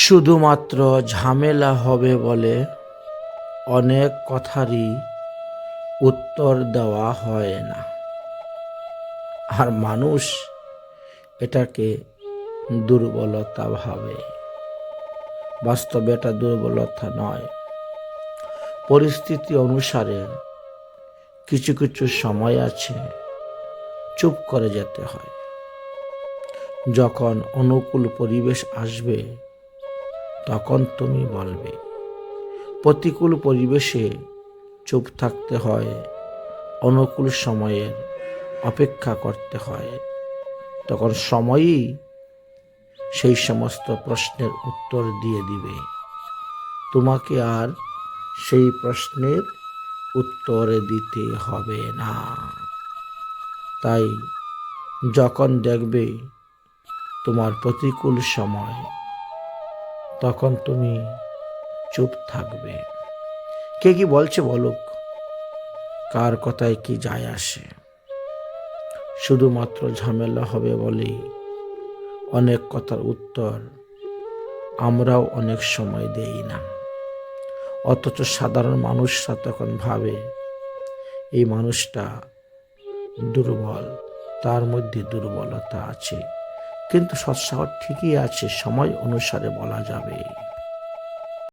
শুধুমাত্র ঝামেলা হবে বলে অনেক কথারই উত্তর দেওয়া হয় না, আর মানুষ এটাকে দুর্বলতা ভাবে। বাস্তবে এটা দুর্বলতা নয়। পরিস্থিতি অনুসারে কিছু কিছু সময় আছে চুপ করে যেতে হয়। যখন অনুকূল পরিবেশ আসবে তখন তুমি বলবে। প্রতিকূল পরিবেশে চুপ থাকতে হয়, অনুকূল সময়ের অপেক্ষা করতে হয়। তখন সময়ই সেই সমস্ত প্রশ্নের উত্তর দিয়ে দিবে। তোমাকে আর সেই প্রশ্নের উত্তর দিতে হবে না। তাই যখন দেখবে তোমার প্রতিকূল সময়, তখন তুমি চুপ থাকবে। কে কি বলছে বলুক, কার কথায় কি যায় আসে। শুধুমাত্র ঝামেলা হবে বলেই অনেক কথার উত্তর আমরাও অনেক সময় দেই না। অথচ সাধারণ মানুষরা তখন ভাবে এই মানুষটা দুর্বল, তার মধ্যে দুর্বলতা আছে। কিন্তু সৎসাহস ঠিকই আছে, সময় অনুসারে বলা যাবে।